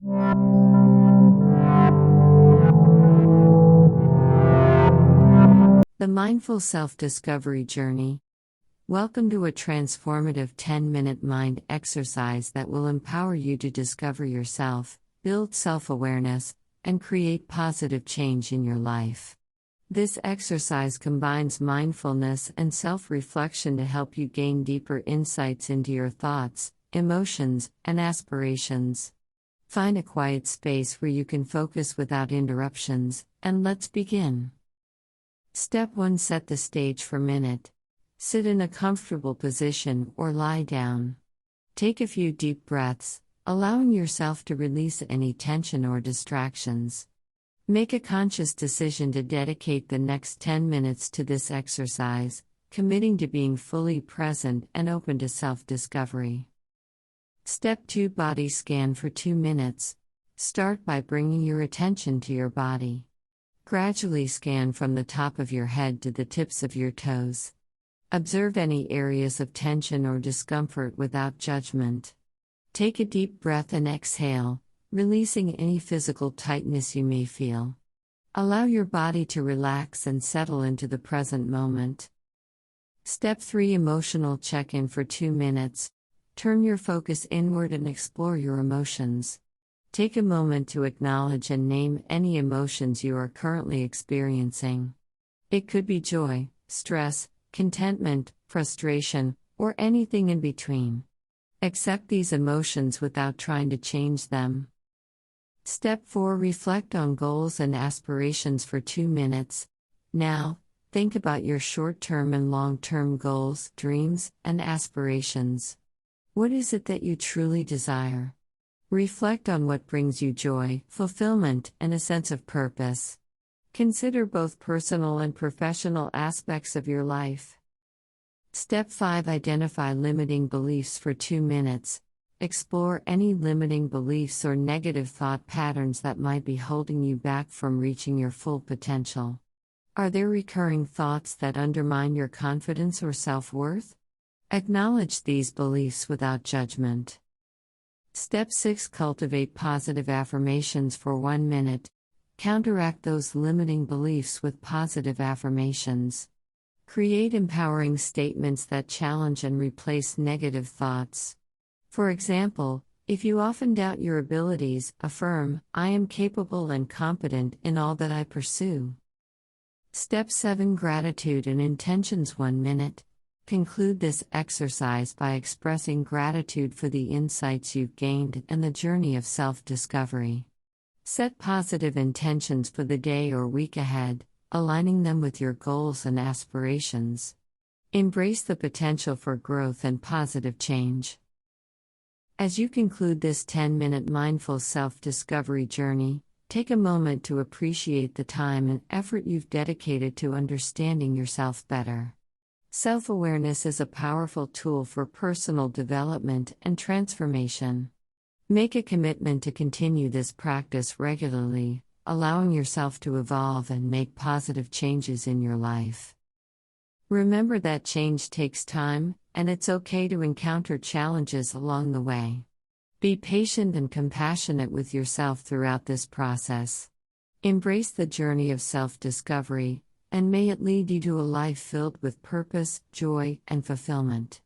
The Mindful Self Discovery Journey. Welcome to a transformative 10-minute mind exercise that will empower you to discover yourself, build self-awareness, and create positive change in your life. This exercise combines mindfulness and self-reflection to help you gain deeper insights into your thoughts, emotions, and aspirations. Find a quiet space where you can focus without interruptions, and let's begin. Step 1. Set the stage for minute. Sit in a comfortable position or lie down. Take a few deep breaths, allowing yourself to release any tension or distractions. Make a conscious decision to dedicate the next 10 minutes to this exercise, committing to being fully present and open to self-discovery. Step 2. Body scan for 2 minutes. Start by bringing your attention to your body. Gradually scan from the top of your head to the tips of your toes. Observe any areas of tension or discomfort without judgment. Take a deep breath and exhale, releasing any physical tightness you may feel. Allow your body to relax and settle into the present moment. Step 3. Emotional check-in for 2 minutes. Turn your focus inward and explore your emotions. Take a moment to acknowledge and name any emotions you are currently experiencing. It could be joy, stress, contentment, frustration, or anything in between. Accept these emotions without trying to change them. Step 4. Reflect on goals and aspirations for 2 minutes. Now, think about your short-term and long-term goals, dreams, and aspirations. What is it that you truly desire? Reflect on what brings you joy, fulfillment, and a sense of purpose. Consider both personal and professional aspects of your life. Step 5. Identify limiting beliefs for 2 minutes. Explore any limiting beliefs or negative thought patterns that might be holding you back from reaching your full potential. Are there recurring thoughts that undermine your confidence or self-worth? Acknowledge these beliefs without judgment. Step 6. Cultivate positive affirmations for 1 minute. Counteract those limiting beliefs with positive affirmations. Create empowering statements that challenge and replace negative thoughts. For example, if you often doubt your abilities, affirm, "I am capable and competent in all that I pursue." Step 7. Gratitude and intentions 1 minute. Conclude this exercise by expressing gratitude for the insights you've gained and the journey of self-discovery. Set positive intentions for the day or week ahead, aligning them with your goals and aspirations. Embrace the potential for growth and positive change. As you conclude this 10-minute mindful self-discovery journey, take a moment to appreciate the time and effort you've dedicated to understanding yourself better. Self-awareness is a powerful tool for personal development and transformation. Make a commitment to continue this practice regularly, allowing yourself to evolve and make positive changes in your life. Remember that change takes time, and it's okay to encounter challenges along the way. Be patient and compassionate with yourself throughout this process. Embrace the journey of self-discovery, and may it lead you to a life filled with purpose, joy, and fulfillment.